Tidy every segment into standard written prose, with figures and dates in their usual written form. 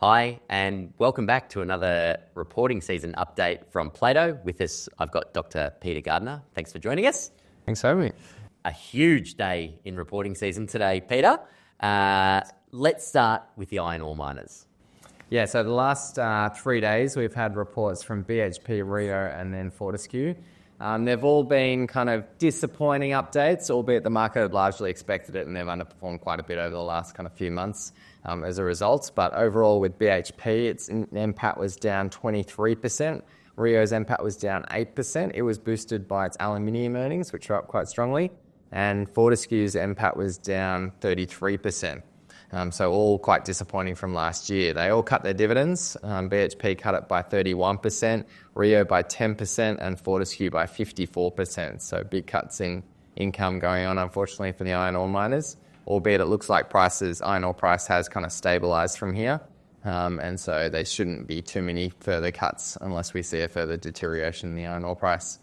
Hi, and welcome back to another reporting season update from Plato. With us, I've got Dr. Peter Gardner. Thanks for joining us. Thanks for having me. A huge day in reporting season today, Peter. Let's start with the iron ore miners. Yeah, so the last 3 days we've had reports from BHP, Rio and then Fortescue. They've all been kind of disappointing updates, albeit the market had largely expected it and they've underperformed quite a bit over the last kind of few months as a result. But overall with BHP, its NPAT was down 23%. Rio's NPAT was down 8%. It was boosted by its aluminium earnings, which are up quite strongly. And Fortescue's NPAT was down 33%. So all quite disappointing from last year. They all cut their dividends. BHP cut it by 31%, Rio by 10% and Fortescue by 54%. So big cuts in income going on, unfortunately, for the iron ore miners, albeit it looks like iron ore price has kind of stabilised from here. And so there shouldn't be too many further cuts unless we see a further deterioration in the iron ore price.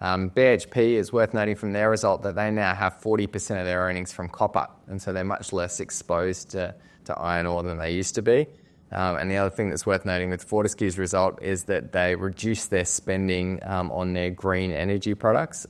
BHP is worth noting from their result that they now have 40% of their earnings from copper, and so they're much less exposed to iron ore than they used to be. And the other thing that's worth noting with Fortescue's result is that they reduced their spending on their green energy products.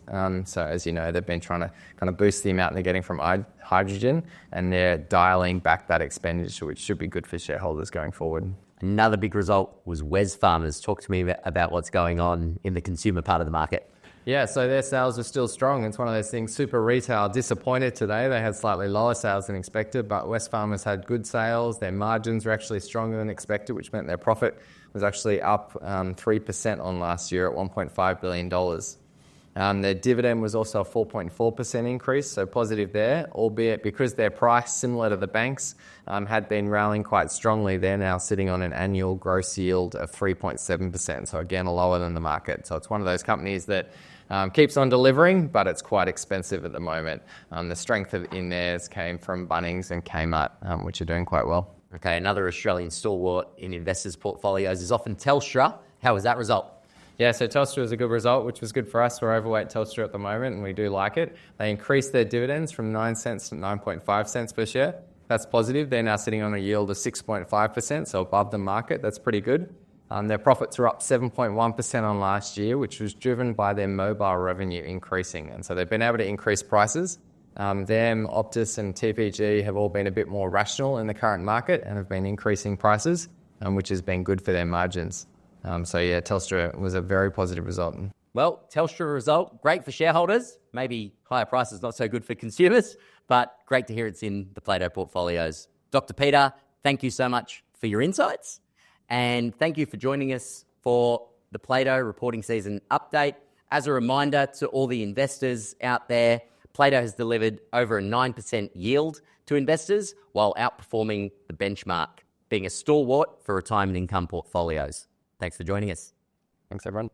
So as you know, they've been trying to kind of boost the amount they're getting from hydrogen, and they're dialing back that expenditure, which should be good for shareholders going forward. Another big result was Wesfarmers. Talk to me about what's going on in the consumer part of the market. Yeah, so their sales are still strong. It's one of those things. Super Retail disappointed today. They had slightly lower sales than expected, but Wesfarmers had good sales. Their margins were actually stronger than expected, which meant their profit was actually up 3% on last year at $1.5 billion. Their dividend was also a 4.4% increase, so positive there, albeit because their price, similar to the banks, had been rallying quite strongly. They're now sitting on an annual gross yield of 3.7%, so again, lower than the market. So it's one of those companies that keeps on delivering, but it's quite expensive at the moment. The strength in theirs came from Bunnings and Kmart, which are doing quite well. Okay, another Australian stalwart in investors' portfolios is often Telstra. How was that result? Yeah, so Telstra was a good result, which was good for us. We're overweight Telstra at the moment, and we do like it. They increased their dividends from 9 cents to 9.5 cents per share. That's positive. They're now sitting on a yield of 6.5%, so above the market. That's pretty good. Their profits are up 7.1% on last year, which was driven by their mobile revenue increasing. And so they've been able to increase prices. Them, Optus and TPG have all been a bit more rational in the current market and have been increasing prices, which has been good for their margins. So yeah, Telstra was a very positive result. Well, Telstra result, great for shareholders. Maybe higher prices not so good for consumers, but great to hear it's in the Plato portfolios. Dr. Peter, thank you so much for your insights. And thank you for joining us for the Plato reporting season update. As a reminder to all the investors out there, Plato has delivered over a 9% yield to investors while outperforming the benchmark, being a stalwart for retirement income portfolios. Thanks for joining us. Thanks, everyone.